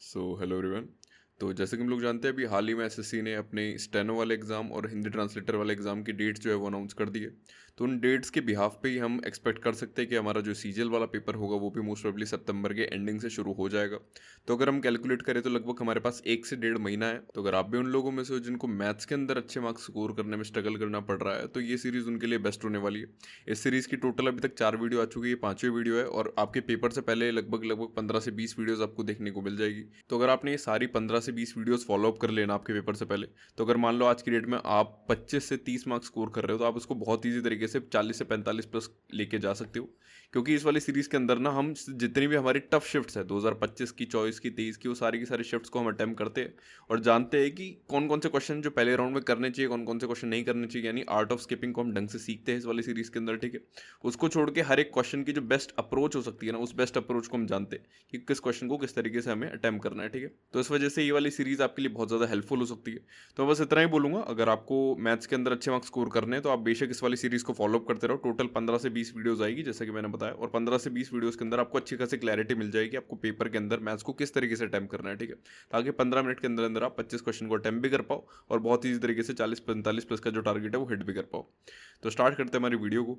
Hello everyone. तो जैसे कि हम लोग जानते हैं, अभी हाल ही में एसएससी ने अपने स्टेनो वाले एग्ज़ाम और हिंदी ट्रांसलेटर वाले एग्ज़ाम की डेट्स जो है वो अनाउंस कर दी है। तो उन डेट्स के बिहाफ पे ही हम एक्सपेक्ट कर सकते हैं कि हमारा जो सीजीएल वाला पेपर होगा वो भी मोस्ट प्रोबेबली सितंबर के एंडिंग से शुरू हो जाएगा। तो अगर हम कैलकुलेट करें तो लगभग हमारे पास 1 से 1.5 महीना है। तो अगर आप भी उन लोगों में से हो जिनको मैथ्स के अंदर अच्छे मार्क्स स्कोर करने में स्ट्रगल करना पड़ रहा है, तो ये सीरीज़ उनके लिए बेस्ट होने वाली है। इस सीरीज़ की टोटल अभी तक 4 वीडियो आ चुकी है, 5वीं वीडियो है और आपके पेपर से पहले लगभग लगभग 15 से 20 वीडियोज़ आपको देखने को मिल जाएगी। तो अगर आपने ये सारी 15 से 20 वीडियोस फॉलो अप कर लेना आपके पेपर से पहले, तो अगर मान लो आज की डेट में आप 25 से 30 मार्क्स स्कोर कर रहे हो, तो आप उसको बहुत ईजी तरीके से 40 से 45 प्लस लेके जा सकते हो। क्योंकि इस वाली सीरीज़ के अंदर ना हम जितनी भी हमारी टफ शिफ्ट्स है 2025 की, 24 की, 23 की, वो सारी की सारी शिफ्ट्स को हम अटेम्प्ट करते हैं और जानते हैं कि कौन कौन से क्वेश्चन जो पहले राउंड में करने चाहिए, कौन कौन से क्वेश्चन नहीं करने चाहिए। यानी आर्ट ऑफ स्किपिंग को हम ढंग से सीखते हैं इस वाली सीरीज़ के अंदर, ठीक है। उसको छोड़ के हर एक क्वेश्चन की जो बेस्ट अप्रोच हो सकती है ना, उस बेस्ट अप्रोच को हम जानते हैं कि किस क्वेश्चन को किस तरीके से हमें अटेम्प्ट करना है, ठीक है। तो इस वजह से ये वाली सीरीज़ आपके लिए बहुत ज़्यादा हेल्पफुल हो सकती है। तो बस इतना ही बोलूँगा, अगर आपको मैथ्स के अंदर अच्छे मार्क्स स्कोर करने हैं तो आप बेशक इस वाली सीरीज़ को फॉलो अप करते रहो। टोटल 15 से 20 वीडियोज़ आएगी जैसा कि मैंने बताया, और 15 से 20 वीडियोज़ के अंदर आपको अच्छी खासी क्लैरिटी मिल जाएगी आपको पेपर के अंदर मैथ्स को किस तरीके से अटेम्प्ट करना है, ठीक है। ताकि 15 मिनट के अंदर अंदर आप 25 क्वेश्चन को अटेम्प्ट भी कर पाओ और बहुत ईजी तरीके से 40-45 प्लस का जो टारगेट है वो हिट भी कर पाओ। तो स्टार्ट करते हैं हमारी वीडियो को।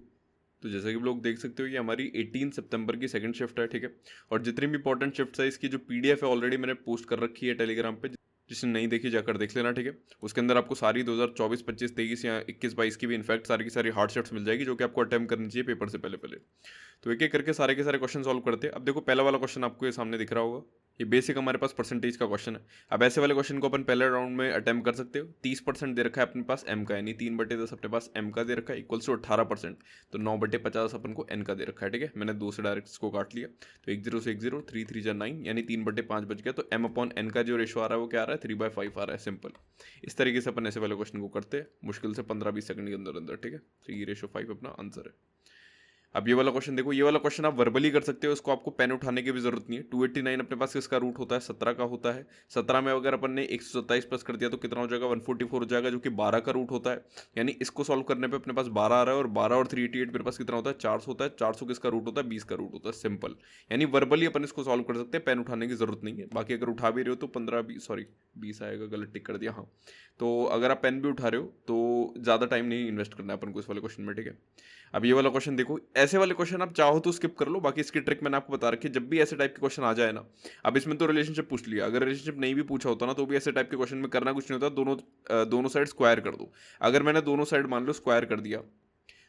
तो जैसे कि आप लोग देख सकते हो, ये हमारी 18 सितंबर की सेकंड शिफ्ट है, ठीक है। और जितनी भी इंपॉर्टेंट शिफ्ट है इसकी जो पीडीएफ है ऑलरेडी मैंने पोस्ट कर रखी है टेलीग्राम पे। जिसने नहीं देखी जाकर देख लेना, ठीक है। उसके अंदर आपको सारी 2024, 25, 23 या 21, 22 की भी इनफैक्ट सारी की सारी हार्ड शिफ्ट्स मिल जाएगी जो कि आपको अटेम्प्ट करनी चाहिए पेपर से पहले पहले। तो एक एक करके सारे के सारे क्वेश्चन सॉल्व करते हैं। अब देखो, पहला वाला क्वेश्चन आपको ये सामने दिख रहा होगा। ये बेसिक हमारे पास परसेंटेज का क्वेश्चन है। अब ऐसे वाले क्वेश्चन को अपन पहले राउंड में अटेम्प्ट कर सकते हो। 30% दे रखा है अपने पास एम का, यानी 3/10 अपने पास एम का दे रखा है, इक्वल्स टू 18%। तो 9/50 अपन को एन का दे रखा है, ठीक है। मैंने 2 से डायरेक्ट इसको काट लिया। तो 1 0 से 1 0, 3 3 जा 9, यानी 3/5 बच गया। तो एम अपॉन एन का जो रेशो आ रहा है वो क्या आ रहा है, 3/5 आ रहा है, सिंपल। इस तरीके से अपन ऐसे वाले क्वेश्चन को करते हैं मुश्किल से 15-20 सेकंड के अंदर अंदर, ठीक है। तो ये रेशो 5 अपना आंसर है। अब ये वाला क्वेश्चन देखो, ये वाला क्वेश्चन आप वर्बली कर सकते हो, इसको आपको पेन उठाने की भी जरूरत नहीं है। 289 अपने पास किसका रूट होता है, 17 का होता है। 17 में अगर अपन ने 127 प्लस कर दिया तो कितना हो जाएगा, 144 हो जाएगा, जो कि 12 का रूट होता है। यानी इसको सॉल्व करने पे अपने पास 12 आ रहा है, और 12 और 388 मेरे पास कितना होता है, 400 होता है। 400 किसका रूट होता है, 20 का रूट होता है, सिंपल। यानी वर्बली अपन इसको सॉल्व कर सकते हैं, पेन उठाने की जरूरत नहीं है। बाकी अगर उठा भी रहे हो तो 15-20, सॉरी 20 आएगा, गलत टिक कर दिया, हाँ। तो अगर आप पेन भी उठा रहे हो तो ज़्यादा टाइम नहीं इन्वेस्ट करना है अपन को इस वाले क्वेश्चन में, ठीक है। अब ये वाला क्वेश्चन देखो, ऐसे वाले क्वेश्चन आप चाहो तो स्किप कर लो, बाकी इसकी ट्रिक मैंने आपको बता रखी है। जब भी ऐसे टाइप के क्वेश्चन आ जाए ना, अब इसमें तो रिलेशनशिप पूछ लिया, अगर रिलेशनशिप नहीं भी पूछा होता ना तो भी ऐसे टाइप के क्वेश्चन में करना कुछ नहीं होता, दोनों साइड स्क्वायर कर दो। अगर मैंने दोनों साइड मान लो स्क्वायर कर दिया,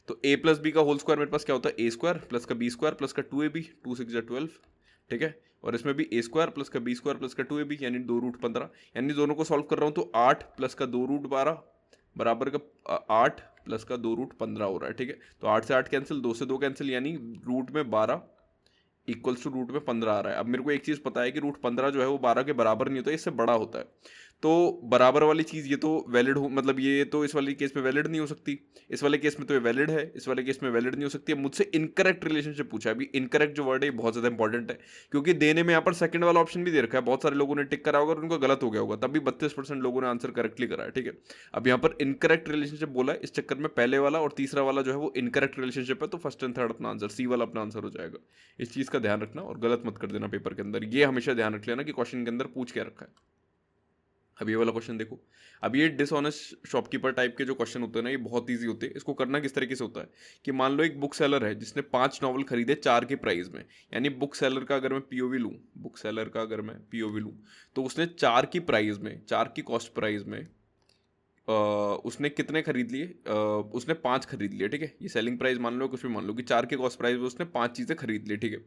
तो ए प्लस बी का होल स्क्वायर मेरे पास क्या होता है, ए स्क्वायर प्लस का बी स्क्वायर प्लस का 2ab, 2 6 12, ठीक है। और इसमें भी ए स्क्वायर प्लस का बी स्क्वायर प्लस का 2ab, यानी 2 रूट 15। यानी दोनों को सॉल्व कर रहा हूँ तो 8 प्लस का 2 रूट 12 बराबर का 8 प्लस का 2 रूट 15 हो रहा है, ठीक है। तो 8 से 8 कैंसिल, 2 से 2 कैंसिल, यानी रूट में 12 इक्वल्स टू रूट में 15 आ रहा है। अब मेरे को एक चीज़ पता है कि रूट 15 जो है वो 12 के बराबर नहीं होता, इससे बड़ा होता है। तो बराबर वाली चीज़ ये तो वैलिड हो, मतलब ये तो इस वाले केस में वैलिड नहीं हो सकती। इस वाले केस में तो ये वैलिड है, इस वाले केस में वैलिड नहीं हो सकती। अब मुझसे इनकरेक्ट रिलेशनशिप पूछा है। अभी इनकरेक्ट जो वर्ड है बहुत ज़्यादा इंपॉर्टेंट है, क्योंकि देने में यहाँ पर सेकंड वाला ऑप्शन भी दे रखा है। बहुत सारे लोगों ने टिक करा होगा और उनको गलत हो गया होगा, तब भी 32% लोगों ने आंसर करेक्टली करा है, ठीक है। अब यहाँ पर इनकरेक्ट रिलेशनशिप बोला है, इस चक्कर में पहले वाला और तीसरा वाला जो है वो इनकरेक्ट रिलेशनशिप है, तो फर्स्ट एंड थर्ड अपना आंसर, सी वाला अपना आंसर हो जाएगा। इस चीज़ का ध्यान रखना और गलत मत कर देना पेपर के अंदर। ये हमेशा ध्यान रख लेना कि क्वेश्चन के अंदर पूछ क्या रखा है। अब ये वाला क्वेश्चन देखो। अब ये डिसऑनेस्ट शॉपकीपर टाइप के जो क्वेश्चन होते हैं ना, ये बहुत इजी होते हैं। इसको करना किस तरीके से होता है कि मान लो एक बुक सेलर है जिसने 5 नॉवल खरीदे 4 के प्राइस में। यानी बुक सेलर का अगर मैं पीओवी लूँ, बुक सेलर का अगर मैं पीओवी लूँ, तो उसने 4 की प्राइस में, 4 की कॉस्ट प्राइस में उसने कितने खरीद लिए, उसने 5 खरीद लिए, ठीक है। ये सेलिंग प्राइस मान लो, कुछ भी मान लो कि 4 के कॉस्ट प्राइस में उसने 5 चीज़ें खरीद ली, ठीक है।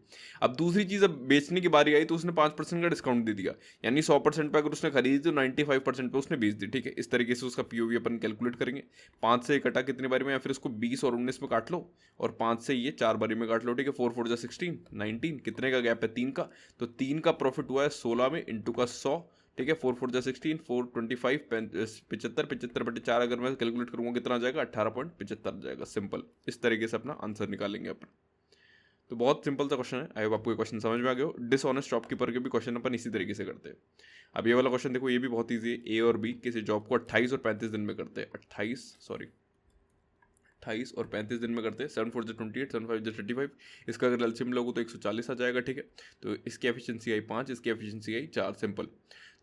अब दूसरी चीज़, अब बेचने की बारी आई तो उसने 5% का डिस्काउंट दे दिया। यानी 100% पे अगर उसने खरीदी तो 95% पे उसने बेच दी, ठीक है। इस तरीके से उसका पीओवी अपन कैलकुलेट करेंगे। 5 से कटा कितनी बारी में, या फिर उसको 20 और 19 में काट लो, और 5 से ये 4 बारी में काट लो, ठीक है। 4 4 जा 16, 19, कितने का गैप है, 3 का। तो 3 का प्रॉफिट हुआ है 16 में, इंटू का 100, ठीक है। 4 4 जा 16, 425, 75, 75/4 अगर मैं कैलकुलेट करूंगा कितना आ जाएगा, 18.75 जाएगा, सिंपल। इस तरीके से अपना आंसर निकालेंगे अपन। तो बहुत सिंपल सा क्वेश्चन है। आई होप आपको ये क्वेश्चन समझ में आ गया हो। डिसऑनेस्ट शॉपकीपर के भी क्वेश्चन अपन इसी तरीके से करते हैं। अब ये वाला क्वेश्चन देखो, ये भी बहुत ईजी है। ए और बी किसी जॉब को 28 और 35 दिन में करते हैं। 28 28 और 35 दिन में करते हैं। 7 4 28, 7 5 35। इसका अगर एलसीएम लोगो तो 140 आ जाएगा, ठीक है। तो इसकी एफिशिएंसी आई 5, इसकी एफिशिएंसी आई 4, सिंपल।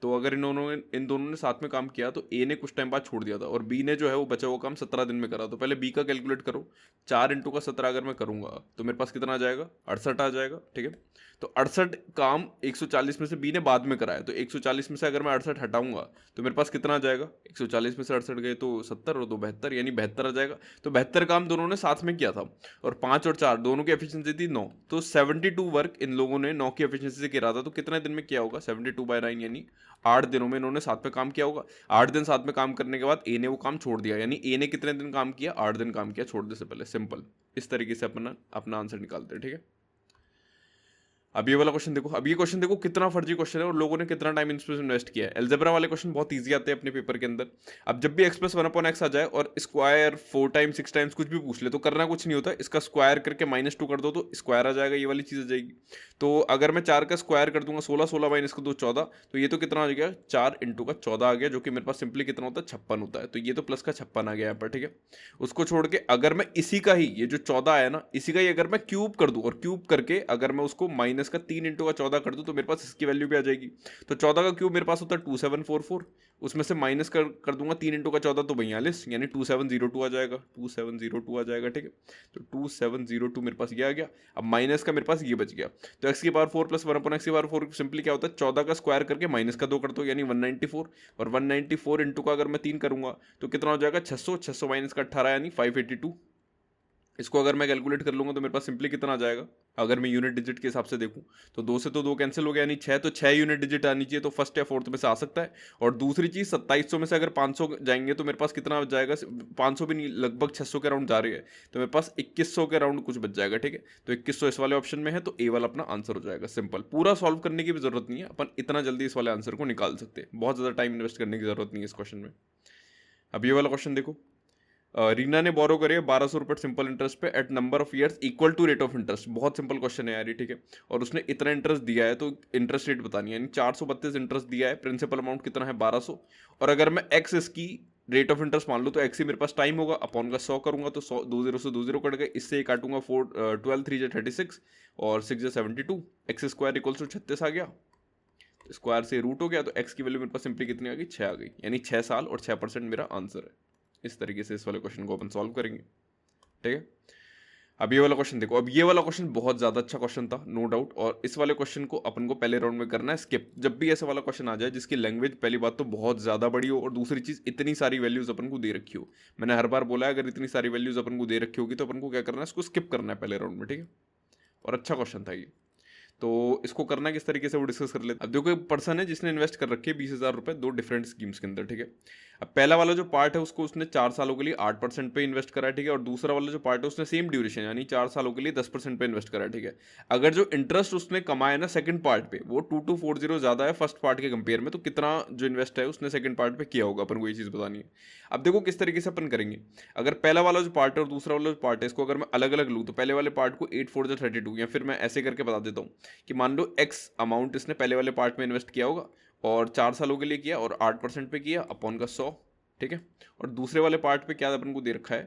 तो अगर इन दोनों ने साथ में काम किया तो ए ने कुछ टाइम बाद छोड़ दिया था और बी ने जो है वो बचा हुआ काम 17 दिन में करा। तो पहले बी का कैलकुलेट करो। 4 इंटू का 17 अगर मैं करूंगा तो मेरे पास कितना आ जाएगा, 68 आ जाएगा, ठीक है। तो 68 काम 140 में से बी ने बाद में कराया, तो 140 में से अगर मैं 68 हटाऊंगा तो मेरे पास कितना आ जाएगा, 140 में से 68 गए तो 70 और 2 72, यानी 72 आ जाएगा। तो 72 काम दोनों ने साथ में किया था और 5 और 4 दोनों की एफिशिएंसी थी 9। तो 72 वर्क इन लोगों ने 9 की एफिशिएंसी से किया था। तो कितने दिन में किया होगा, 72/9, यानी 8 दिनों में इन्होंने साथ में काम किया होगा। 8 दिन साथ में काम करने के बाद ए ने वो काम छोड़ दिया, यानी ए ने कितने दिन काम किया, 8 दिन काम किया छोड़ने से पहले, सिंपल। इस तरीके से अपना आंसर निकालते हैं, ठीक है। अब ये वाला क्वेश्चन देखो, अब ये क्वेश्चन देखो कितना फर्जी क्वेश्चन है और लोगों ने कितना टाइम इसमें इन्वेस्ट किया है। अलजेब्रा वाले क्वेश्चन बहुत इजी आते हैं अपने पेपर के अंदर। अब जब भी एक्स प्लस 1/x आ जाए और स्क्वायर 4 टाइम्स 6 टाइम्स कुछ भी पूछ ले तो करना कुछ नहीं होता, इसका स्क्वायर करके -2 कर दो तो स्क्वायर आ जाएगा, ये वाली चीज आ जाएगी। तो अगर मैं 4 का स्क्वायर कर दूंगा 16, 16 माइनस का 2 14, तो ये तो कितना आ गया, 4 इंटू का 14 आ गया, जो कि मेरे पास सिंपली कितना होता है, 56 होता है। तो ये तो प्लस का 56 आ गया यहाँ पर, ठीक है। उसको छोड़ के अगर मैं इसी का ही, ये जो 14 आया ना, इसी का ही अगर मैं क्यूब कर दूं और क्यूब करके अगर मैं उसको माइनस का 3 इंटू का 14 कर दूं तो मेरे पास इसकी वैल्यू भी आ जाएगी। तो 14 का क्यूब मेरे पास होता है 2744, उसमें से माइनस कर दूंगा 3 इंटू का 14 तो 42, यानी 2702 आ जाएगा, 2702 आ जाएगा, ठीक है। तो 2702 मेरे पास ये आ गया। अब माइनस का मेरे पास ये बच गया। तो एक्स की पावर 4 प्लस 1/x⁴ सिंपली क्या होता है, 14 का स्क्वायर करके माइनस का 2 कर दो, यानी 194। और 194 इंटू का अगर मैं 3 करूंगा तो कितना हो जाएगा, 600, 600 माइनस का 18, यानी 582। इसको अगर मैं कैलकुलेट कर लूंगा तो मेरे पास सिंपली कितना आ जाएगा, अगर मैं यूनिट डिजिट के हिसाब से देखूं तो 2 से तो 2 कैंसिल हो गया, यानी 6, तो 6 यूनिट डिजिट आनी चाहिए, तो फर्स्ट या फोर्थ में से आ सकता है। और दूसरी चीज 2700 में से अगर 500 जाएंगे तो मेरे पास कितना आ जाएगा, 500 भी नहीं, लगभग 600 के राउंड जा रही है, तो मेरे पास 2100 के राउंड कुछ बच जाएगा, ठीक है। तो 2100 इस वाले ऑप्शन में है, तो ए वाला अपना आंसर हो जाएगा, सिंपल। पूरा सॉल्व करने की भी जरूरत नहीं है, अपन इतना जल्दी इस वाले आंसर को निकाल सकते हैं, बहुत ज्यादा टाइम इन्वेस्ट करने की जरूरत नहीं है इस क्वेश्चन में। अब ये वाला क्वेश्चन देखो, रीना ने बोरो करे 1200 रुपये सिंपल इंटरेस्ट पे at number of years equal to rate of interest. बहुत सिंपल क्वेश्चन है यार ये, ठीक है। और उसने इतना इंटरेस्ट दिया है तो इंटरेस्ट रेट बतानी है, यानी 432 इंटरेस्ट दिया है, प्रिंसिपल अमाउंट कितना है 1200। और अगर मैं एक्स इसकी रेट ऑफ इंटरेस्ट मान लो तो एक्स ही मेरे पास टाइम होगा, अपॉन का 100 करूंगा तो 100, 2 0 से 2 0 कट गए, इससे ही काटूंगा 12 3 36 और 6 72, एक्स स्क्वायर इक्वल टू 36 आ गया। स्क्वायर से रूट हो गया तो एक्स की वैल्यू मेरे पास सिंपली कितनी आ गई, 6 आ गई, यानी 6 साल और 6% मेरा आंसर है। इस तरीके से इस वाले क्वेश्चन को अपन सॉल्व करेंगे, ठीक है। अब ये वाला क्वेश्चन देखो, अब ये वाला क्वेश्चन बहुत ज्यादा अच्छा क्वेश्चन था, नो डाउट। और इस वाले क्वेश्चन को अपन को पहले राउंड में करना है स्किप। जब भी ऐसा वाला क्वेश्चन आ जाए जिसकी लैंग्वेज पहली बात तो बहुत ज्यादा बड़ी हो और दूसरी चीज इतनी सारी वैल्यूज अपन को दे रखी हो, मैंने हर बार बोला है अगर इतनी सारी वैल्यूज अपन को दे रखी होगी तो अपन को क्या करना है, इसको स्किप करना है पहले राउंड में, ठीक है। और अच्छा क्वेश्चन था ये, तो इसको करना किस तरीके से वो डिस्कस कर लेते हैं। अब देखो एक पर्सन है जिसने इन्वेस्ट कर रखे 20,000 रुपए 2 डिफरेंट स्कीम्स के अंदर, ठीक है। अब पहला वाला जो पार्ट है उसको उसने 4 सालों के लिए 8% पे इन्वेस्ट करा है, ठीक है। और दूसरा वाला जो पार्ट है उसने सेम ड्यूरेशन यानी 4 सालों के लिए 10% पे इन्वेस्ट करा है, ठीक है। अगर जो इंटरेस्ट उसने कमाया ना सेकंड पार्ट पे वो 2240 ज्यादा है फर्स्ट पार्ट के कंपेयर में, तो कितना जो इन्वेस्ट है उसने सेकंड पार्ट पे किया होगा, अपन को ये चीज बतानी है। अब देखो किस तरीके से अपन करेंगे। अगर पहला वाला जो पार्ट है और दूसरा वाला जो पार्ट है इसको अगर मैं अलग अलग लूँ तो पहले वाले पार्ट को 8 4 32, या फिर मैं ऐसे करके बता देता हूँ कि मान लो एक्स अमाउंट इसने पहले वाले पार्ट में इन्वेस्ट किया होगा और 4 सालों के लिए किया और 8% पे किया अपॉन का 100, ठीक है। और दूसरे वाले पार्ट पे क्या अपन को दे रखा है,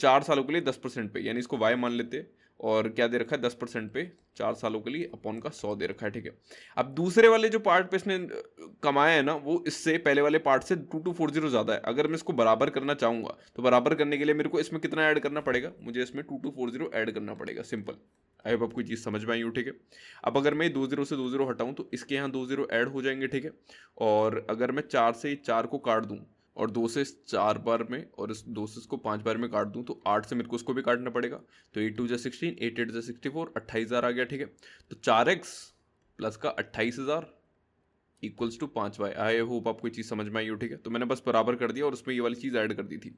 4 सालों के लिए 10% पे, यानी इसको वाई मान लेते हैं। और क्या दे रखा है 10% पे 4 सालों के लिए अपॉन का 100 दे रखा है, ठीक है। अब दूसरे वाले जो पार्ट पे इसने कमाया है ना वो इससे पहले वाले पार्ट से 2240 ज्यादा है। अगर मैं इसको बराबर करना चाहूंगा तो बराबर करने के लिए मेरे को इसमें कितना ऐड करना पड़ेगा, मुझे इसमें 2240 ऐड करना पड़ेगा, सिंपल। आई होप आपको चीज़ समझ में आई हो, ठीक है। अब अगर मैं 2 0 से 2 0 हटाऊं तो इसके यहाँ 2 0 ऐड हो जाएंगे, ठीक है। और अगर मैं 4 से 4 को काट दूं और 2 से 4 बार में और इस 2 से इसको 5 बार में काट दूं तो 8 से मेरे को उसको भी काटना पड़ेगा। तो 8 2 जा 16, 8 8 जा 64, 28,000 आ गया, ठीक है। तो 4x प्लस का 28,000 equals to 5y। I hope आपको ये चीज़ समझ में आई हो, ठीक है। तो मैंने बस बराबर कर दिया और उसमें ये वाली चीज़ ऐड कर दी थी।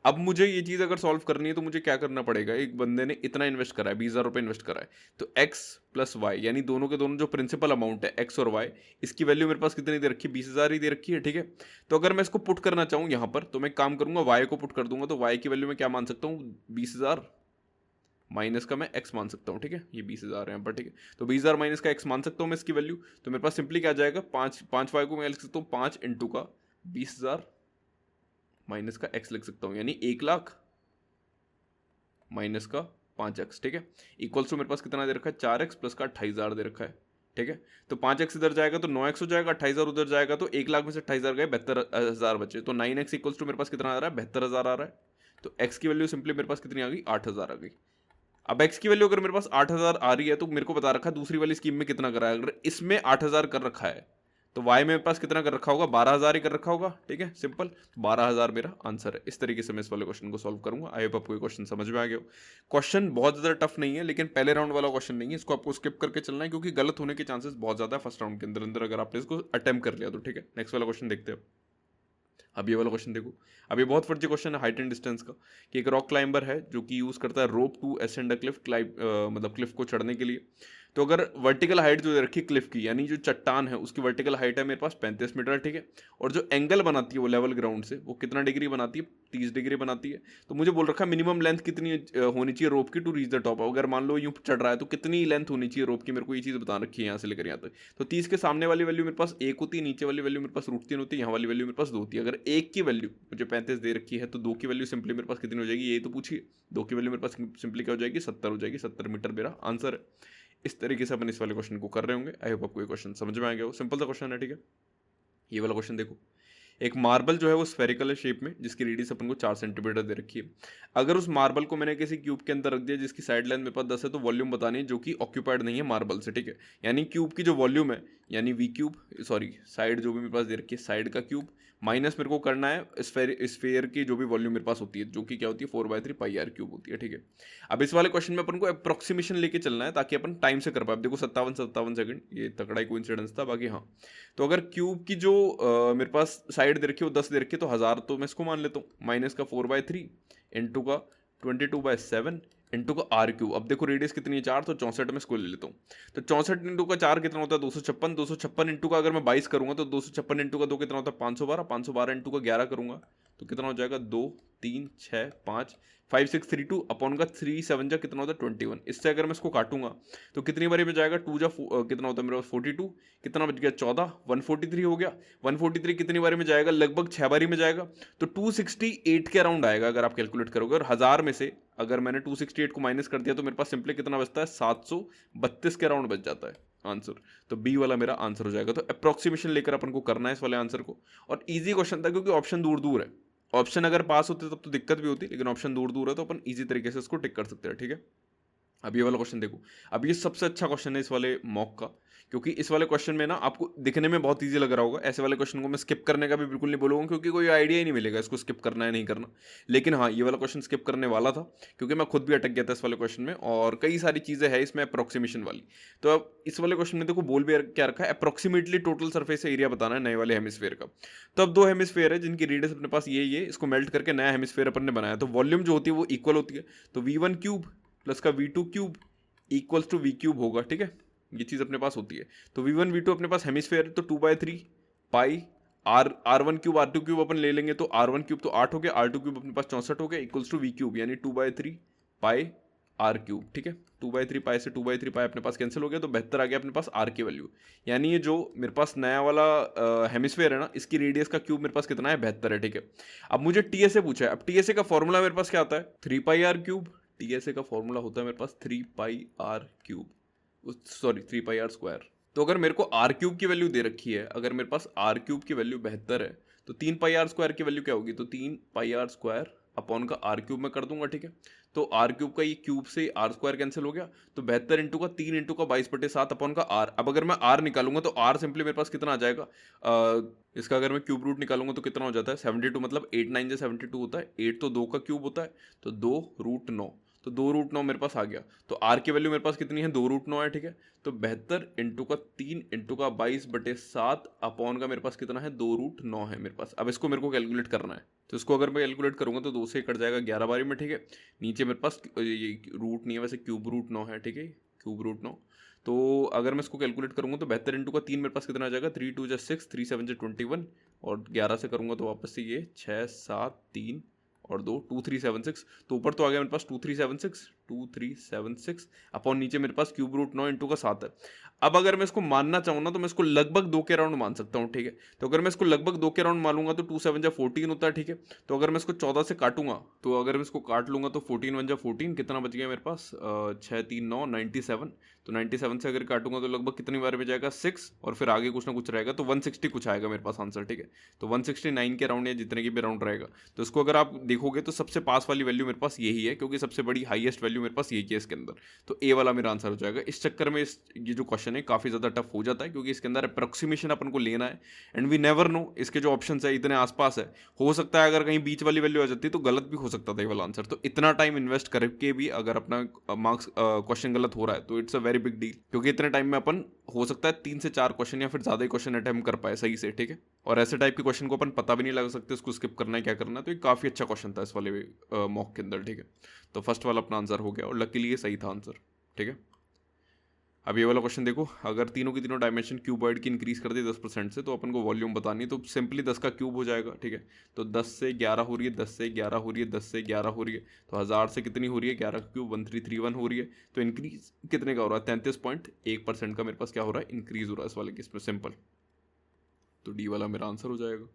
अब मुझे ये चीज़ अगर सॉल्व करनी है तो मुझे क्या करना पड़ेगा, एक बंदे ने इतना इन्वेस्ट करा है 20,000 रुपये इन्वेस्ट करा है, तो x प्लस वाई यानी दोनों के दोनों जो प्रिंसिपल अमाउंट है x और y, इसकी वैल्यू मेरे पास कितनी दे रखी है, 20,000 ही दे रखी है, ठीक है। तो अगर मैं इसको पुट करना चाहूँ यहाँ पर तो मैं काम करूंगा y को पुट कर दूंगा, तो y की वैल्यू में क्या मान सकता हूँ 20,000 माइनस का मैं x मान सकता हूँ, ठीक है। ये 20,000 है यहाँ पर, ठीक है। तो 20,000 माइनस का x मान सकता हूँ मैं इसकी वैल्यू, तो मेरे पास सिंपली क्या जाएगा 5 वाई को मैं लिख सकता हूँ 5 इंटू का 20,000 माइनस का x लिख सकता हूँ, यानी 1 लाख माइनस का 5x, ठीक है, इक्वल्स टू मेरे पास कितना दे रखा है 4x प्लस का 28,000 दे रखा है, ठीक है। तो 5x इधर जाएगा तो 9x हो जाएगा, 28,000 उधर जाएगा तो 1,00,000 में से 28,000 गए, 72,000 बचे, तो 9x इक्वल्स टू मेरे पास कितना आ रहा है 72,000 आ रहा है। तो x की वैल्यू सिंपली मेरे पास कितनी आ गई 8,000 आ गई। अब x की वैल्यू अगर मेरे पास 8,000 आ रही है तो मेरे को बता रखा है दूसरी वाली स्कीम में कितना करा है, अगर इसमें 8,000 कर रखा है तो y में मेरे पास कितना कर रखा होगा 12,000 ही कर रखा होगा, ठीक है, सिंपल 12,000 मेरा आंसर है। इस तरीके से मैं इस वाले क्वेश्चन को सॉल्व करूंगा। आई होप आपको ये क्वेश्चन समझ में आ गया हो। क्वेश्चन बहुत ज्यादा टफ नहीं है, लेकिन पहले राउंड वाला क्वेश्चन नहीं है, इसको आपको स्किप करके चलना है क्योंकि गलत होने के चांसेस बहुत ज्यादा है फर्स्ट राउंड के अंदर अंदर अगर आपने इसको अटेम्प्ट कर लिया तो, ठीक है। नेक्स्ट वाला क्वेश्चन देखते हैं। अब ये वाला क्वेश्चन देखो, अब ये बहुत फर्जी क्वेश्चन है हाइट एंड डिस्टेंस का, कि एक रॉक क्लाइंबर है जो कि यूज करता है rope to ascend a cliff, मतलब क्लिफ को चढ़ने के लिए। तो अगर वर्टिकल हाइट जो रखी क्लिफ की, यानी जो चट्टान है उसकी वर्टिकल हाइट है मेरे पास 35 मीटर, ठीक है, और जो एंगल बनाती है वो लेवल ग्राउंड से वो कितना डिग्री बनाती है 30 डिग्री बनाती है। तो मुझे बोल रखा है मिनिमम लेंथ कितनी होनी चाहिए रोप की टू रीच द टॉप। अगर मान लो यूं चढ़ रहा है तो कितनी लेंथ होनी चाहिए रोप की, मेरे को ये चीज़ बता रखी है यहाँ से लेकर यहाँ तक। तो 30 के सामने वाली वैल्यू मेरे पास 1 होती है, नीचे वाली वैल्यू मेरे पास √3 होती है, यहाँ वाली वैल्यू मेरे पास 2 होती है। अगर 1 की वैल्यू मुझे 35 दे रखी है तो 2 की वैल्यू सिंपली मेरे पास कितनी हो जाएगी, ये तो पूछिए। 2 की वैल्यू मेरे पास सिंपली क्या हो जाएगी 70 हो जाएगी, 70 मीटर मेरा आंसर है। इस तरीके से अपन इस वाले क्वेश्चन को कर रहे होंगे। आई होप आपको ये क्वेश्चन समझ में आ गया हो, सिंपल सा क्वेश्चन है, ठीक है। ये वाला क्वेश्चन देखो, एक मार्बल जो है वो स्फेरिकल है शेप में, जिसकी रेडियस अपन को 4 सेंटीमीटर दे रखी है। अगर उस मार्बल को मैंने किसी क्यूब के अंदर रख दिया जिसकी साइड लेंथ मेरे पास 10 है, तो वॉल्यूम बतानी है जो कि ऑक्यूपाइड नहीं है मार्बल से, ठीक है। यानी क्यूब की जो वॉल्यूम है, यानी वी क्यूब, सॉरी साइड जो भी मेरे पास दे रखी है साइड का क्यूब, माइनस मेरे को करना है स्फेयर की जो भी वॉल्यूम मेरे पास होती है, जो कि क्या होती है 4/3 पाई आर क्यूब होती है, ठीक है। अब इस वाले क्वेश्चन में अपन को अप्रोक्सीमेशन लेके चलना है ताकि अपन टाइम से कर पाए। देखो 57 सेकंड, ये तकड़ा ही कोइंसिडेंस था, बाकी हाँ। तो अगर क्यूब की जो मेरे पास साइड दे रखी है वो 10 दे रखी है, तो 1000 तो मैं इसको मान लेता हूँ, माइनस का 4/3 इंटू का 22/7 इंटू का आर क्यूब। अब देखो रेडियस कितनी है 4, तो 64 में इसको ले लेता हूँ। तो 64 इंटू का 4 कितना होता है 256, 256 इंटू का अगर मैं 22 करूंगा तो 256 इंटू का 2 कितना होता है 512, 512 इंटू का 11 करूंगा तो कितना हो जाएगा 2 3 6 5 5632 अपॉन का 3 7 जा कितना होता है 21। इससे अगर मैं इसको काटूंगा तो कितनी बारी में जाएगा 2 जा कितना होता है मेरे पास 42, कितना बच गया 14, 143 हो गया। 143 कितनी बारी में जाएगा, लगभग 6 बारी में जाएगा, तो 268 के अराउंड आएगा अगर आप कैलकुलेट करोगे। और 1000 में से अगर मैंने 268 को माइनस कर दिया तो मेरे पास सिंपली कितना बचता है 732 के अराउंड बच जाता है आंसर। तो बी वाला मेरा आंसर हो जाएगा। तो अप्रोक्सीमेशन लेकर अपन को करना है इस वाले आंसर को। और इजी क्वेश्चन था क्योंकि ऑप्शन दूर दूर है, ऑप्शन अगर पास होते तब तो दिक्कत भी होती, लेकिन ऑप्शन दूर दूर है तो अपन इजी तरीके से इसको टिक कर सकते हैं, ठीक है। अब ये वाला क्वेश्चन देखो, अब ये सबसे अच्छा क्वेश्चन है इस वाले मॉक का, क्योंकि इस वाले क्वेश्चन में ना आपको दिखने में बहुत इजी लग रहा होगा। ऐसे वाले क्वेश्चन को मैं स्किप करने का भी बिल्कुल नहीं बोलूंगा क्योंकि कोई आइडिया ही नहीं मिलेगा इसको स्किप करना है नहीं करना। लेकिन हाँ, ये वाला क्वेश्चन स्किप करने वाला था क्योंकि मैं खुद भी अटक गया था इस वाले क्वेश्चन में, और कई सारी चीज़ें हैं इसमें अप्रोक्सीमेशन वाली। तो अब इस वाले क्वेश्चन में देखो बोल भी क्या रखा है, अप्रोक्सीमेटली टोटल सरफेस एरिया बताना है नए वाले हेमिस्फेयर का। तो अब 2 हेमिस्फेयर है जिनकी रेडियस अपने पास ये इसको मेल्ट करके नया हेमिस्फेयर अपन ने बनाया, तो वॉल्यूम जो होती है वो इक्वल होती है। तो V1 क्यूब प्लस का V2 cube equals to V cube होगा, ठीक है। ये चीज़ अपने पास होती है। तो V1 V2 अपने पास हेमिस्फेयर है, तो 2/3 पाई R1 क्यूब R2 क्यूब अपन ले लेंगे, तो R1 क्यूब तो 8 हो गया, R2 क्यूब अपने पास 64 हो गया, इक्वल्स टू वी क्यूब यानी 2/3 पाई R क्यूब, ठीक है। 2/3 पाई से 2/3 पाई अपने पास कैंसिल हो गया, तो 72 आ गया अपने पास R की वैल्यू। यानी ये जो मेरे पास नया वाला हेमिस्फेयर है ना, इसकी रेडियस का क्यूब मेरे पास कितना है 72 है, ठीक है। अब मुझे TSA पूछा है। अब TSA का फॉर्मूला मेरे पास क्या आता है 3 पाई R क्यूब। TSA का फॉर्मूला होता है मेरे पास 3 पाई R क्यूब, सॉरी 3 पाई R स्क्वायर। तो अगर मेरे को R क्यूब की वैल्यू दे रखी है, अगर मेरे पास R क्यूब की वैल्यू 72 है, तो 3 पाई R स्क्वायर की वैल्यू क्या होगी, तो 3 पाई R स्क्वायर अपॉन का R क्यूब में कर दूंगा, ठीक है। तो R क्यूब का ये क्यूब से R स्क्वायर कैंसिल हो गया, तो 72 इंटू का 3 इंटू का 22/7 अपॉन का R। अब अगर मैं R निकालूंगा तो R सिंपली मेरे पास कितना आ जाएगा, इसका अगर मैं क्यूब रूट निकालूंगा तो कितना हो जाता है 72, मतलब 8 9 72 होता है। 8 तो 2 का क्यूब होता है, तो 2√9, तो 2√9 मेरे पास आ गया। तो R की वैल्यू मेरे पास कितनी है 2√9 है, ठीक है। तो 72 इंटू का 3 इंटू का 22/7 अपॉन का मेरे पास कितना है 2√9 है मेरे पास। अब इसको मेरे को कैलकुलेट करना है, तो इसको अगर मैं कैलकुलेट करूंगा तो 2 से कट जाएगा 11 बारी में, ठीक है। नीचे मेरे पास ये रूट नहीं है, वैसे क्यूब√9 है, ठीक है, क्यूब√9। तो अगर मैं इसको कैलकुलेट करूंगा तो 72 इंटू का 3 मेरे पास कितना आ जाएगा 3 2 6, 3 7 21, और 11 से करूंगा तो वापस से ये 6 7 3 और 2 2376। तो ऊपर तो आ गया मेरे पास 2376 अपॉन नीचे मेरे पास क्यूब रूट 9 इंटू का 7 है। अब अगर मैं इसको मानना चाहूँ ना तो मैं इसको लगभग 2 के राउंड मान सकता हूँ, ठीक है। तो अगर मैं इसको लगभग 2 के राउंड मानूंगा तो 2 7 जा 14 होता है, ठीक है। तो अगर मैं इसको 14 से काटूंगा, तो अगर मैं इसको काट लूंगा तो 14 1 जा 14, कितना बच गया मेरे पास, 6 3 9 97। तो 97 से अगर काटूंगा तो लगभग कितनी बार में जाएगा, 6, और फिर आगे कुछ ना कुछ रहेगा तो 160 कुछ आएगा मेरे पास आंसर, ठीक है। तो 169 के राउंड या जितने की भी राउंड रहेगा। तो इसको अगर आप देखोगे तो सबसे पास वाली वैल्यू मेरे पास यही है, क्योंकि सबसे बड़ी हाईएस्ट वैल्यू मेरे पास यही है इसके अंदर। तो ए वाला मेरा आंसर हो जाएगा। इस चक्कर में ये जो क्वेश्चन है काफ़ी ज़्यादा टफ हो जाता है, क्योंकि इसके अंदर अप्रोक्सीमेशन अपन को लेना है, एंड वी नेवर नो इसके जो ऑप्शन है इतने आसपास है, हो सकता है अगर कहीं बीच वाली वैल्यू आ जाती है तो गलत भी हो सकता था ये वाला आंसर। तो इतना टाइम इन्वेस्ट करके भी अगर अपना मार्क्स क्वेश्चन गलत हो रहा है तो it's a very big deal, क्योंकि इतने टाइम में अपन हो सकता है 3 से 4 क्वेश्चन या फिर ज़्यादा ही क्वेश्चन अटेम्प्ट कर पाए सही से, ठीक है। और ऐसे टाइप के क्वेश्चन को अपन पता भी नहीं लगा सकते उसको स्किप करना है क्या करना है। तो ये काफ़ी अच्छा क्वेश्चन था इस वाले मॉक के अंदर, ठीक है। तो फर्स्ट वाला अपना आंसर हो गया, और लकीली ये सही था आंसर, ठीक है। अब ये वाला क्वेश्चन देखो, अगर तीनों की तीनों डायमेंशन क्यूबॉइड की इंक्रीज कर दी 10% से, तो अपन को वॉल्यूम बतानी है। तो सिंपली 10 का क्यूब हो जाएगा, ठीक है। तो 10 से 11 हो रही है, 10 से 11 हो रही है, 10 से 11 हो रही है, तो 1000 से कितनी हो रही है, 11 का क्यूब 1331 हो रही है। तो इंक्रीज कितने का हो रहा है, 33.1% का मेरे पास क्या हो रहा है, इंक्रीज हो रहा है इस वाले केस में, सिंपल। तो डी वाला मेरा आंसर हो जाएगा।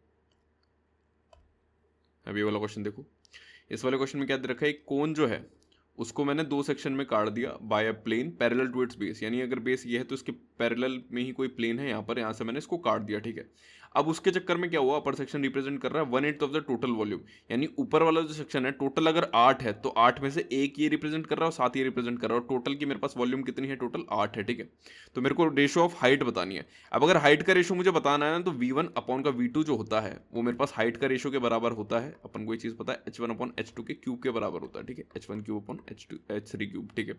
अब ये वाला क्वेश्चन देखो, इस वाले क्वेश्चन में क्या दे रखा है, एक कोन जो है उसको मैंने 2 सेक्शन में काट दिया by a plane parallel to its base, यानी अगर बेस ये है तो इसके पैरेलल में ही कोई प्लेन है यहाँ से मैंने इसको काट दिया, ठीक है। अब उसके चक्कर में क्या हुआ, अपर सेक्शन रिप्रेजेंट कर रहा है 1/8 ऑफ द टोटल वॉल्यूम, यानी ऊपर वाला जो सेक्शन है टोटल अगर 8 है तो 8 में से एक ये रिप्रेजेंट कर रहा है और 7 ये रिप्रेजेंट कर रहा है, और टोटल की मेरे पास वॉल्यूम कितनी है, टोटल 8 है, ठीक है। तो मेरे को रेशो ऑफ हाइट बतानी है। अब अगर हाइट का रेशो मुझे बताना है ना, तो V1 अपॉन का V2 जो होता है वो मेरे पास हाइट का रेशो के बराबर होता है। अपन को ये चीज़ पता है, H1 अपॉन H2 के क्यूब के बराबर होता है, ठीक है। H1 cube upon H3 cube, ठीक है।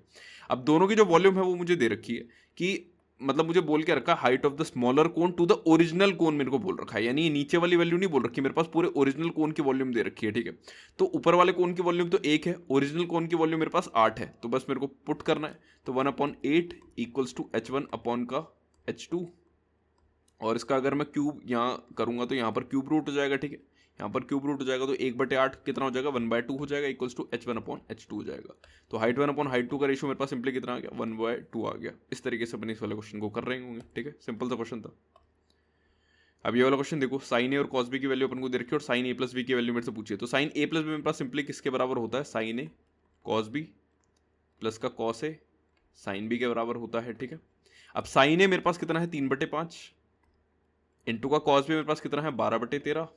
अब दोनों की जो वॉल्यूम है वो मुझे दे रखी है कि मतलब मुझे बोल के रखा height of the smaller cone to the original cone, मेरे को बोल रखा है, यानी नीचे वाली वैल्यू नहीं बोल रखी, मेरे पास पूरे ओरिजिनल कोन की वॉल्यूम दे रखी है, ठीक है। तो ऊपर वाले कोन की वॉल्यूम तो 1 है, ओरिजिनल कोन की वॉल्यूम मेरे पास 8 है, तो बस मेरे को पुट करना है। तो 1/8 इक्वल्स टू H1 अपॉन का H2, और इसका अगर मैं क्यूब यहाँ करूँगा तो यहाँ पर क्यूब रूट हो जाएगा, ठीक है। यहाँ पर क्यूब रूट हो जाएगा तो 1/8 कितना हो जाएगा, 1/2 हो जाएगा, equals to H1 upon H2 हो जाएगा। तो हाइट 1 अपॉन हाइट 2 का रेशियो मेरे पास सिंपली कितना आ गया, 1/2 आ गया। इस तरीके से अपने इस वाले क्वेश्चन को कर रहे होंगे, ठीक है। सिंपल सा क्वेश्चन था। अब ये वाला क्वेश्चन देखो, साइन ए और कॉस बी की वैल्यू अपन को दे रखी है और साइन ए प्लस बी की वैल्यू मेरे से पूछी है। तो साइन ए प्लस बी मेरे पास सिंपली किसके बराबर होता है, साइन ए कॉस बी प्लस का कॉस ए साइन बी के बराबर होता है, ठीक है। अब साइन ए मेरे पास कितना है, 3/5, इंटू का कॉस बी मेरे पास कितना है, 12/13,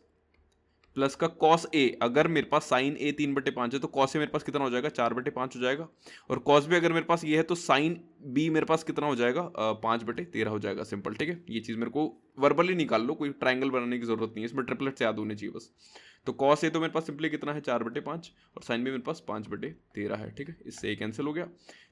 प्लस का कॉस ए, अगर मेरे पास साइन ए 3/5 है तो कॉस ए मेरे पास कितना हो जाएगा, 4/5 हो जाएगा। और कॉस बी अगर मेरे पास ये है तो साइन बी मेरे पास कितना हो जाएगा, 5/13 हो जाएगा, सिंपल, ठीक है। ये चीज़ मेरे को वर्बली निकाल लो, कोई ट्राइंगल बनाने की जरूरत नहीं है इसमें, ट्रिपलेट्स याद होने चाहिए बस। तो कॉस ए तो मेरे पास सिंपली कितना है, 4/5, और साइन बी मेरे पास 5/13 है, ठीक है। इससे कैंसिल हो गया।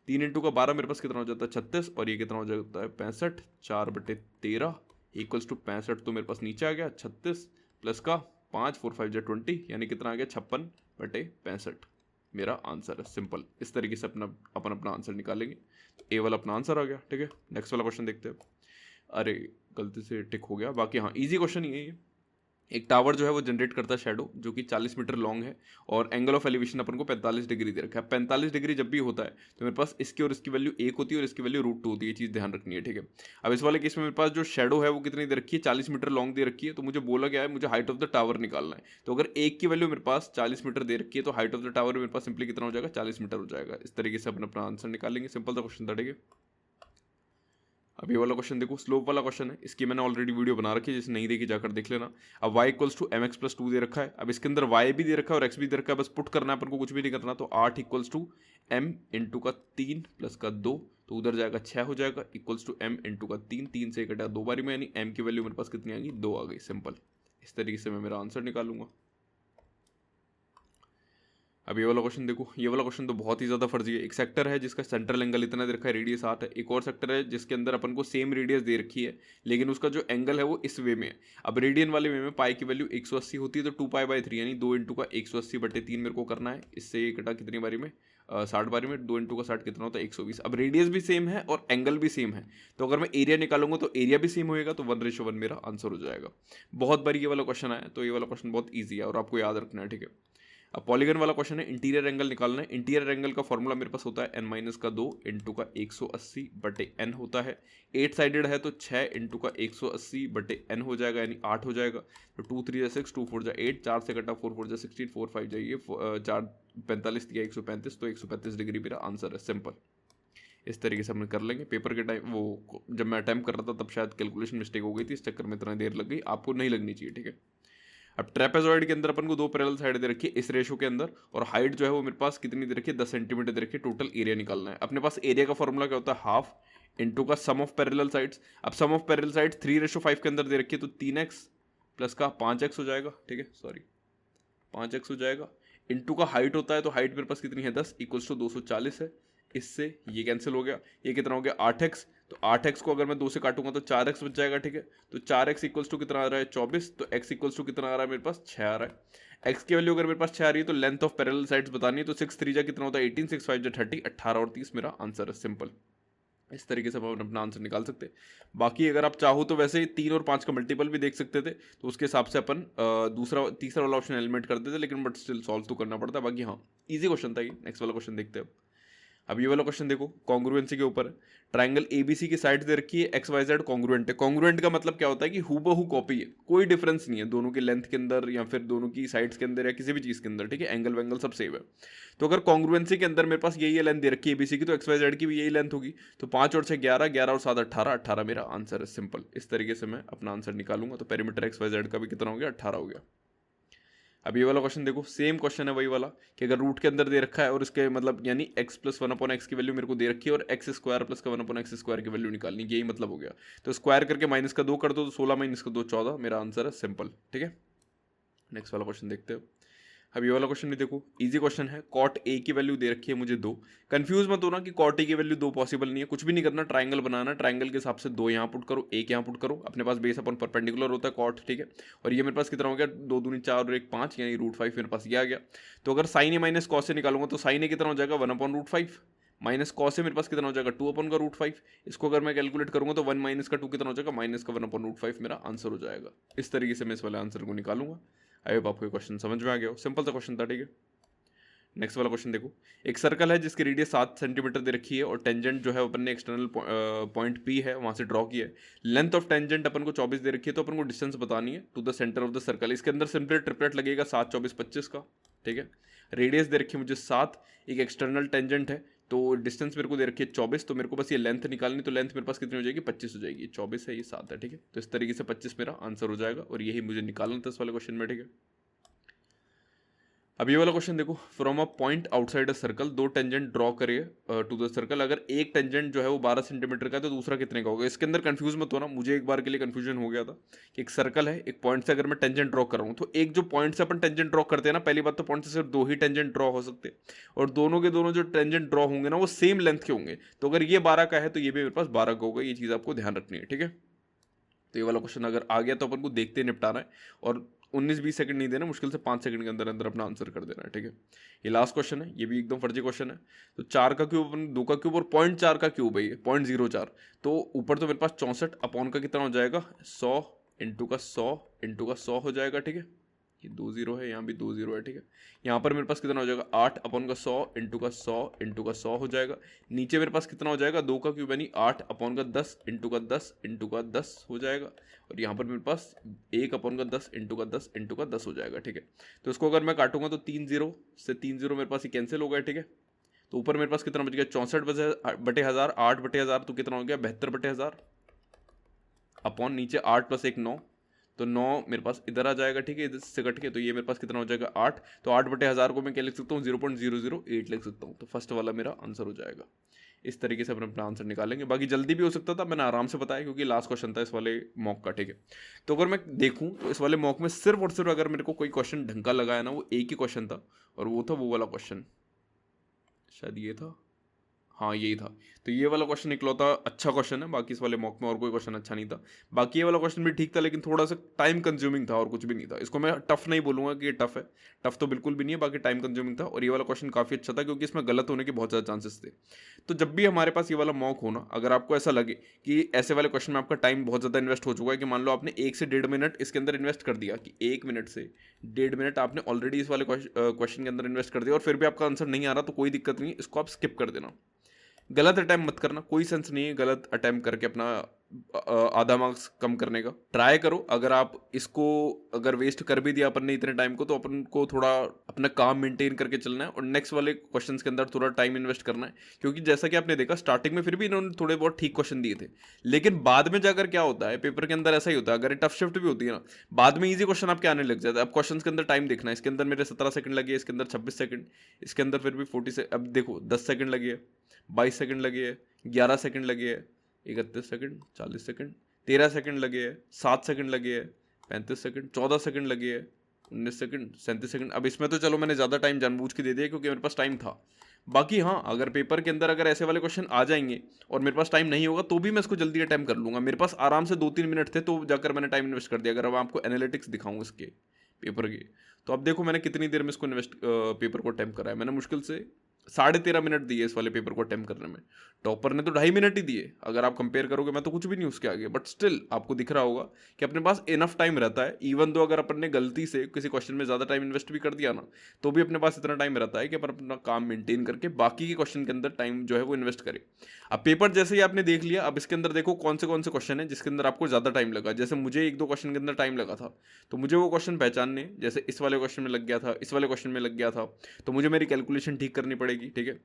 3 इंटू का 12 मेरे पास कितना हो जाता है, 36, और ये कितना हो जाता है, 65, 4/13 इक्वल्स टू 65, तो मेरे पास नीचे आ गया 36 प्लस का 5 4 5 20, यानी कितना आ गया, 56/65 मेरा आंसर है, सिंपल। इस तरीके से अपन अपना आंसर निकालेंगे। तो ए वाला अपना आंसर आ गया, ठीक है। नेक्स्ट वाला क्वेश्चन देखते हैं। अरे गलती से टिक हो गया, बाकी हाँ इजी क्वेश्चन ही है ये। एक टावर जो है वो जनरेट करता है शेडो, जो कि 40 मीटर लॉन्ग है, और एंगल ऑफ एलिवेशन अपन को 45 डिग्री दे रखा है। 45 डिग्री जब भी होता है तो मेरे पास इसकी और इसकी वैल्यू 1 होती है और इसकी वैल्यू √2 होती है, ये चीज़ ध्यान रखनी है, ठीक है। अब इस वाले केस में मेरे पास जो शेडो है वो कितनी दे रखी है, 40 मीटर लॉन्ग दे रखी है। तो मुझे बोला गया है मुझे हाइट ऑफ द टावर निकालना है। तो अगर एक की वैल्यू मेरे पास 40 मीटर दे रखी है तो हाइट ऑफ द टावर मेरे पास सिंपली कितना हो जाएगा, 40 मीटर हो जाएगा। इस तरीके से अपन अपना आंसर निकालेंगे, सिंपल सा क्वेश्चन था, ठीक है। अब ये वाला क्वेश्चन देखो, स्लोप वाला क्वेश्चन है, इसकी मैंने ऑलरेडी वीडियो बना रखी है, जिसे नहीं देखी जाकर देख लेना। अब y equals to mx plus 2 दे रखा है। अब इसके अंदर y भी दे रखा है और x भी दे रखा है, बस पुट करना है अपन को, कुछ भी नहीं करना। तो 8 इक्वल्स टू m इंटू का 3 प्लस का 2, तो उधर जाएगा 6 हो जाएगा, इक्वल्स टू m इंटू का 3, 3 से कटा 2 बारी में, यानी m की वैल्यू मेरे पास कितनी आ गई, 2 आ गई, सिंपल। इस तरीके से मैं मेरा आंसर निकालूंगा। अब ये वाला क्वेश्चन देखो, ये वाला क्वेश्चन तो बहुत ही ज़्यादा फर्जी है। एक सेक्टर है जिसका सेंट्रल एंगल इतना दे रखा है, रेडियस 8 है। एक और सेक्टर है जिसके अंदर अपन को सेम रेडियस दे रखी है, लेकिन उसका जो एंगल है वो इस वे में है। अब रेडियन वाले वे में पाई की वैल्यू 180 होती है, तो 2π/3 यानी 2 इंटू का 180/3 मेरे को करना है। इससे ये कटा कितनी बारी में, 60 बारी में, 2 इंटू का 60 कितना होता है, 120। अब रेडियस भी सेम है और एंगल भी सेम है, तो अगर मैं एरिया निकालूंगा तो एरिया भी सेम होएगा, तो 1:1 मेरा आंसर हो जाएगा। बहुत बारी ये वाला क्वेश्चन आया, तो ये वाला क्वेश्चन बहुत ईजी है और आपको याद रखना है, ठीक है। अब पॉलीगन वाला क्वेश्चन है, इंटीरियर एंगल निकालना है। इंटीरियर एंगल का फॉर्मूला मेरे पास होता है n माइनस का 2 इंटू का 180 बटे n होता है। 8 साइडेड है तो 6 इंटू का 180 बटे n हो जाएगा, यानी 8 हो जाएगा। तो 2 3 जा 6, 2 4 जा 8, 4 से कटा 4 4 जा 16, 4 5 जाइए 4 45 दिया 135, तो 135 डिग्री मेरा आंसर है। सिंपल, इस तरीके से हम कर लेंगे। पेपर के टाइम वो जब मैं अटैम्प्ट कर रहा था तब शायद कैलकुलेशन मिस्टेक हो गई थी, इस चक्कर में इतना देर लग गई, आपको नहीं लगनी चाहिए, ठीक है। अब ट्रेपेजॉइड के अंदर अपन को 2 पैरेलल साइड दे रखी है इस रेशो के अंदर, और हाइट जो है वो मेरे पास कितनी दे रखी है, 10 सेंटीमीटर दे रखी है। टोटल एरिया निकालना है। अपने पास एरिया का फॉर्मूला क्या होता है, हाफ इंटू का सम ऑफ पैरेलल साइड्स। अब सम ऑफ पैरेलल साइड्स 3:5 के अंदर दे रखी है, तो 3x प्लस का 5x हो जाएगा, ठीक है, सॉरी 5x हो जाएगा। इंटू का हाइट होता है, तो हाइट मेरे पास कितनी है 10 इक्वल्स टू 240 है। इससे ये कैंसिल हो गया, ये कितना हो गया 8x, तो 8x को अगर मैं 2 से काटूंगा तो 4x बच जाएगा, ठीक है। तो 4x इक्वल्स टू कितना आ रहा है 24, तो x इक्वल्स टू कितना आ रहा है मेरे पास 6 आ रहा है। x की वैल्यू अगर मेरे पास 6 आ रही है तो लेंथ ऑफ पैरेलल साइड्स बतानी है, तो 6 3 जा कितना होता है 18, 6 5 जा 30, 18 और 30 मेरा आंसर है। सिंपल, इस तरीके से हम अपना आंसर निकाल सकते हैं। बाकी अगर आप चाहो तो वैसे 3 और 5 का मल्टीपल भी देख सकते थे, तो उसके हिसाब से अपन तीसरा वाला ऑप्शन एलिमिनेट करते थे, लेकिन बट स्टिल सॉल्व तो करना पड़ता है। बाकी हाँ, इजी क्वेश्चन था ये। नेक्स्ट वाला क्वेश्चन देखते हैं। अब ये वाला क्वेश्चन देखो, कॉन्ग्रुएंसी के ऊपर है। ट्राइंगल एबीसी की साइड दे रखी है, एक्स वाई जेड कॉन्ग्रुएंट है। कॉन्ग्रुएंट का मतलब क्या होता है कि हूबहू कॉपी है, कोई डिफरेंस नहीं है दोनों के लेंथ के अंदर या फिर दोनों की साइड्स के अंदर या किसी भी चीज़ के अंदर, ठीक है। एंगल वेंगल सब सेम है। तो अगर कॉन्ग्रुएंसी के अंदर मेरे पास यही लेंथ दे रखी है एबीसी की, तो एक्स वाई जेड की भी यही लेंथ होगी। तो 5 और 6 11, 11 और 7 18, 18 मेरा आंसर है। सिंपल, इस तरीके से मैं अपना आंसर निकालूंगा। तो पेरीमीटर एक्स वाई जेड का भी कितना हो गया 18 हो गया। अब ये वाला क्वेश्चन देखो, सेम क्वेश्चन है वही वाला कि अगर रूट के अंदर दे रखा है और इसके मतलब यानी x प्लस 1/x की वैल्यू मेरे को दे रखी है और x स्क्वायर प्लस का 1/x स्क्वायर की वैल्यू निकालनी, यही मतलब हो गया। तो स्क्वायर करके माइनस का 2 कर दो, तो 16 माइनस का 2 14 मेरा आंसर है। सिंपल, ठीक है। नेक्स्ट वाला क्वेश्चन देखते हो। अब ये वाला क्वेश्चन भी देखो, इजी क्वेश्चन है। कॉट ए की वैल्यू दे रखी है मुझे 2। कंफ्यूज मत होना कि कॉट ए की वैल्यू 2 पॉसिबल नहीं है, कुछ भी नहीं करना, ट्राइंगल बनाना, ट्राइंगल के हिसाब से 2 यहाँ पुट करो, 1 यहाँ पुट करो। अपने पास बेस अपन परपेंडिकुलर होता है कॉट, ठीक है। और ये मेरे पास कितना हो गया 2 दूनी 4 और 1 5, यानी √5 मेरे पास ये आ गया। तो अगर साइन ए माइनस कॉस से निकालूंगा तो साइन ए कितना हो जाएगा 1/√5, माइनस कॉस से मेरे पास कितना हो जाएगा 2/√5। इसको अगर मैं कैलकुलेट करूंगा तो 1 माइनस का 2 कितना हो जाएगा माइनस का 1/√5 मेरा आंसर हो जाएगा। इस तरीके से मैं इस वाले आंसर को निकालूंगा। आई होप आपको क्वेश्चन समझ में आ गया हो, सिंपल सा क्वेश्चन था, ठीक है। नेक्स्ट वाला क्वेश्चन देखो, एक सर्कल है जिसकी रेडियस 7 सेंटीमीटर दे रखी है और टेंजेंट जो है अपन ने एक्सटर्नल पॉइंट पी है वहां से ड्रॉ किया है। लेंथ ऑफ टेंजेंट अपन को 24 दे रखी है, तो अपन को डिस्टेंस बतानी है to the centre of the circle. इसके अंदर सिंपल ट्रिपलेट लगेगा 7 24 25 का, ठीक है। रेडियस दे रखी है मुझे 7, एक एक्सटर्नल टेंजेंट है, तो डिस्टेंस मेरे को दे रखी है 24, तो मेरे को बस ये लेंथ निकालनी, तो लेंथ मेरे पास कितनी हो जाएगी 25 हो जाएगी। 24 है, ये 7 है, ठीक है। तो इस तरीके से 25 मेरा आंसर हो जाएगा और यही मुझे निकालना था इस वाले क्वेश्चन में, ठीक है। अब ये वाला क्वेश्चन देखो, from a point outside a circle 2 tangent draw करिए टू द सर्कल। अगर एक टेंजेंट जो है वो 12 सेंटीमीटर का है तो दूसरा कितने का होगा। इसके अंदर कंफ्यूज मत होना, मुझे एक बार के लिए कंफ्यूजन हो गया था कि एक सर्कल है, एक पॉइंट से अगर मैं टेंजेंट ड्रॉ कर रहा हूँ, तो एक जो पॉइंट से अपन टेंजेंट ड्रॉ करते हैं ना, पहली बात तो पॉइंट से सिर्फ 2 ही टेंजेंट ड्रॉ हो सकते हैं और दोनों के दोनों जो टेंजेंट ड्रॉ होंगे ना वो सेम लेंथ के होंगे। तो अगर ये 12 का है तो ये भी मेरे पास 12 का होगा, ये चीज़ आपको ध्यान रखनी है, ठीक है। तो ये वाला क्वेश्चन अगर आ गया तो अपन को देखते निपटाना है और 19-20 सेकंड नहीं देना, मुश्किल से 5 सेकंड के अंदर अंदर अपना आंसर कर देना है, ठीक है। ये लास्ट क्वेश्चन है, ये भी एकदम फर्जी क्वेश्चन है। तो 4 का क्यूब अपन 2 का क्यूब और 0.4 का क्यूब है ये 0.04, तो ऊपर तो मेरे पास 64 अपॉन का कितना हो जाएगा 100 इंटू का 100 इंटू का 100 हो जाएगा, ठीक है। ये 2 0 है, यहाँ भी 2 0 है, ठीक है। यहाँ पर मेरे पास कितना हो जाएगा 8 अपॉन का 100 इंटू का 100 इंटू का 100 हो जाएगा। नीचे मेरे पास कितना हो जाएगा 2 का क्यूब यानी 8 अपॉन का 10 इंटू का 10 इंटू का 10 हो जाएगा। और यहाँ पर मेरे पास 1 अपॉन का 10 इंटू का 10 इंटू का 10 हो जाएगा, ठीक है। तो इसको अगर मैं काटूंगा तो 3 0 से 3 0 मेरे पास ये कैंसिल हो गया, ठीक है। तो ऊपर मेरे पास कितना बच गया 64 बटे 1000, 8 बटे 1000, तो कितना हो गया 72 बटे 1000 अपॉन नीचे 8 प्लस 1 9, तो 9 मेरे पास इधर आ जाएगा, ठीक है, इधर से कट के, तो ये मेरे पास कितना हो जाएगा 8। तो 8 बटे 1000 को मैं क्या लिख सकता हूँ 0.008 लिख सकता हूँ। तो फर्स्ट वाला मेरा आंसर हो जाएगा। इस तरीके से अपना आंसर निकालेंगे। बाकी जल्दी भी हो सकता था, मैंने आराम से बताया क्योंकि लास्ट क्वेश्चन था इस वाले मॉक का, ठीक है। तो अगर मैं देखूँ तो इस वाले मॉक में सिर्फ और सिर्फ अगर मेरे को कोई क्वेश्चन ढंग का लगा है ना, वो एक ही क्वेश्चन था और वो था वो वाला क्वेश्चन, शायद ये था, हाँ यही था। तो ये वाला क्वेश्चन इकलौता अच्छा क्वेश्चन है, बाकी इस वाले मॉक में और कोई क्वेश्चन अच्छा नहीं था। बाकी ये वाला क्वेश्चन भी ठीक था, लेकिन थोड़ा सा टाइम कंज्यूमिंग था और कुछ भी नहीं था। इसको मैं टफ नहीं बोलूंगा कि ये टफ है, टफ तो बिल्कुल भी नहीं है, बाकी टाइम कंज्यूमिंग था। और ये वाला क्वेश्चन काफ़ी अच्छा था क्योंकि इसमें गलत होने के बहुत ज़्यादा चांसेस थे। तो जब भी हमारे पास ये वाला मॉक हो ना, अगर आपको ऐसा लगे कि ऐसे वाले क्वेश्चन में आपका टाइम बहुत ज़्यादा इन्वेस्ट हो चुका है, कि मान लो आपने 1 से 1.5 मिनट इसके अंदर इन्वेस्ट कर दिया, कि 1 मिनट से 1.5 मिनट आपने ऑलरेडी इस वाले क्वेश्चन के अंदर इन्वेस्ट कर दिया, और फिर भी आपका आंसर नहीं आ रहा, तो कोई दिक्कत नहीं है, इसको आप स्किप कर देना। गलत अटैम्प्ट मत करना, कोई सेंस नहीं है गलत अटैम्प्ट करके अपना आधा मार्क्स कम करने का। ट्राई करो, अगर आप इसको अगर वेस्ट कर भी दिया अपन ने इतने टाइम को, तो अपन को थोड़ा अपना काम मेंटेन करके चलना है और नेक्स्ट वाले क्वेश्चंस के अंदर थोड़ा टाइम इन्वेस्ट करना है। क्योंकि जैसा कि आपने देखा स्टार्टिंग में फिर भी इन्होंने थोड़े बहुत ठीक क्वेश्चन दिए थे, लेकिन बाद में जाकर क्या होता है पेपर के अंदर ऐसा ही होता है, अगर टफ शिफ्ट भी होती है ना, बाद में ईजी क्वेश्चन आपके आने लग जाता है। अब क्वेश्चन के अंदर टाइम देखना है, इसके अंदर मेरे 17 सेकंड लगे, इसके अंदर 26 सेकंड, इसके अंदर फिर भी 40 से, अब देखो 10 सेकंड लगे है, 22 सेकंड लगे है, 11 सेकंड लगे है, 31 सेकंड, 40 सेकंड, 13 सेकंड लगे है, 7 सेकंड लगे है, 35 सेकंड, 14 सेकंड लगे है, 19 सेकंड, 37 सेकंड। अब इसमें तो चलो मैंने ज़्यादा टाइम जानबूझ के दे दिया क्योंकि मेरे पास टाइम था। बाकी हाँ, अगर पेपर के अंदर अगर ऐसे वाले क्वेश्चन आ जाएंगे और मेरे पास टाइम नहीं होगा, तो भी मैं इसको जल्दी अटैम्प्ट कर लूँगा। मेरे पास आराम से 2-3 मिनट थे, तो जाकर मैंने टाइम इन्वेस्ट कर दिया। अगर अब आपको एनालिटिक्स दिखाऊँ इसके पेपर की, तो अब देखो मैंने कितनी देर में इसको इन्वेस्ट पेपर को अटैम्प्ट करा है। मैंने मुश्किल से 13.5 मिनट दिए इस वाले पेपर को अटैम्प्ट करने में। टॉपर ने तो 2.5 मिनट ही दिए, अगर आप कंपेयर करोगे मैं तो कुछ भी नहीं उसके आगे। बट स्टिल आपको दिख रहा होगा कि अपने पास इनफ टाइम रहता है, इवन दो अगर अपन ने गलती से किसी क्वेश्चन में ज़्यादा टाइम इन्वेस्ट भी कर दिया ना, तो भी अपने पास इतना टाइम रहता है कि अपन अपना काम मेंटेन करके बाकी के क्वेश्चन के अंदर टाइम जो है वो इन्वेस्ट करें। अब पेपर जैसे ही आपने देख लिया, अब इसके अंदर देखो कौन से क्वेश्चन है जिसके अंदर आपको ज़्यादा टाइम लगा। जैसे मुझे 1-2 क्वेश्चन के अंदर टाइम लगा था, तो मुझे वो क्वेश्चन पहचानने, जैसे इस वाले क्वेश्चन में लग गया था, इस वाले क्वेश्चन में लग गया था, तो मुझे मेरी कैलकुलेशन ठीक करनी पड़ेगी, ठीक है।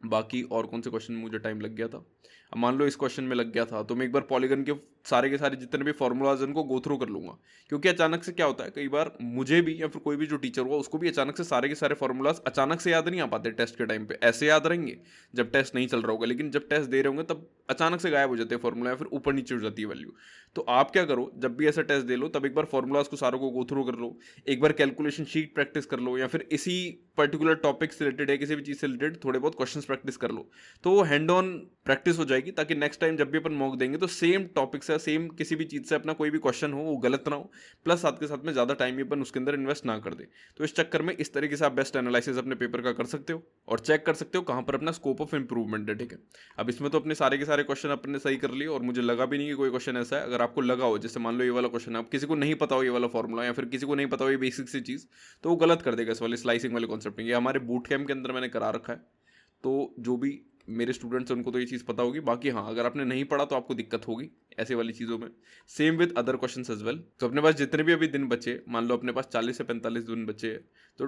बाकी और कौन से क्वेश्चन में मुझे टाइम लग गया था, अब मान लो इस क्वेश्चन में लग गया था, तो मैं एक बार पॉलीगन के सारे जितने भी फॉर्मूलाज उनको गो थ्रू कर लूंगा। क्योंकि अचानक से क्या होता है, कई बार मुझे भी या फिर कोई भी जो टीचर हुआ उसको भी अचानक से सारे के सारे फॉर्मूलाज अचानक से याद नहीं आ पाते। टेस्ट के टाइम पे ऐसे याद रहेंगे जब टेस्ट नहीं चल रहा होगा, लेकिन जब टेस्ट दे रहे होंगे तब अचानक से गायब हो जाते हैं फॉर्मूला, या फिर ऊपर नीचे हो जाती है वैल्यू। तो आप क्या करो, जब भी ऐसा टेस्ट दे लो तब एक बार फॉर्मूलाज को सारों को गो थ्रू कर लो, एक बार कैलकुलेशन शीट प्रैक्टिस कर लो, या फिर इसी पर्टिकुलर टॉपिक से रिलेटेड है किसी भी चीज़ से रिलेटेड थोड़े बहुत क्वेश्चन प्रैक्टिस कर लो। तो वो हैंड ऑन प्रैक्टिस हो जाएगी, ताकि नेक्स्ट टाइम जब भी अपन मॉक देंगे तो सेम टॉपिक से, सेम किसी भी चीज़ से अपना कोई भी क्वेश्चन हो वो गलत ना हो, प्लस साथ के साथ में ज़्यादा टाइम भी अपन उसके अंदर इन्वेस्ट ना कर दे। तो इस चक्कर में इस तरीके से आप बेस्ट एनालिसिस अपने पेपर का कर सकते हो और चेक कर सकते हो कहाँ पर अपना स्कोप ऑफ इंप्रूवमेंट है, ठीक है। अब इसमें तो अपने सारे के सारे क्वेश्चन अपने सही कर लिए, और मुझे लगा भी नहीं कि कोई क्वेश्चन ऐसा है। अगर आपको लगा हो, जैसे मान लो ये वाला क्वेश्चन है, आप किसी को नहीं पता हो ये वाला फॉर्मूला, या फिर किसी को नहीं पता हो ये बेसिक सी चीज़, तो वो गलत कर देगा इस वाले स्लाइसिंग वाले कॉन्सेप्ट में। ये हमारे बूट कैम्प के अंदर मैंने करा रखा है, तो जो भी मेरे स्टूडेंट्स हैं उनको तो ये चीज़ पता होगी। बाकी हाँ, अगर आपने नहीं पढ़ा तो आपको दिक्कत होगी ऐसे वाली चीज़ों में। Same with other questions as well. तो अपने पास जितने भी अभी दिन बचे, मान लो अपने पास 40 से 45 दिन बचे हैं, तो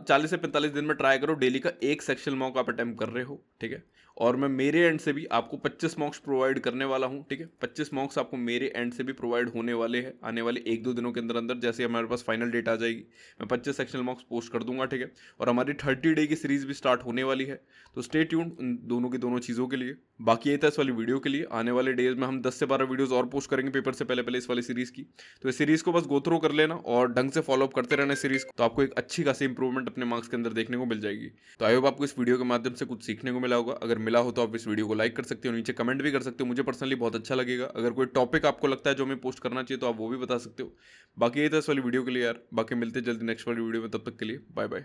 40 से 45 दिन में ट्राई करो डेली का एक सेक्शनल मॉक आप अटेम्प्ट कर रहे हो, ठीक है। और मैं मेरे एंड से भी आपको 25 मॉक्स प्रोवाइड करने वाला हूँ, ठीक है। 25 मॉक्स आपको मेरे एंड से भी प्रोवाइड होने वाले हैं आने वाले 1-2 दिनों के अंदर अंदर। जैसे हमारे पास फाइनल डेट आ जाएगी, मैं 25 सेक्शनल मॉक्स पोस्ट कर दूंगा, ठीक है। और हमारी 30 डे की सीरीज भी स्टार्ट होने वाली है, तो स्टे ट्यून्ड उन दोनों की दोनों चीज़ों के लिए। बाकी ये था इस वाली वीडियो के लिए। आने वाले डेज में हम 10 से 12 वीडियोस और पोस्ट करेंगे पेपर से पहले पहले इस वाली सीरीज की। तो इस सीरीज को बस गो थ्रू कर लेना और ढंग से फॉलो अप करते रहना सीरीज को, तो आपको एक अच्छी खासी इंप्रूवमेंट अपने मार्क्स के अंदर देखने को मिल जाएगी। तो आई होप आपको इस वीडियो के माध्यम से कुछ सीखने को मिला होगा। अगर मिला हो तो आप इस वीडियो को लाइक कर सकते हो, नीचे कमेंट भी कर सकते हो, मुझे पर्सनली बहुत अच्छा लगेगा। अगर कोई टॉपिक आपको लगता है जो हमें पोस्ट करना चाहिए तो आप वो भी बता सकते हो। बाकी ये था इस वाली वीडियो के लिए यार। बाकी मिलते जल्दी नेक्स्ट वाली वीडियो में, तब तक के लिए बाय बाय।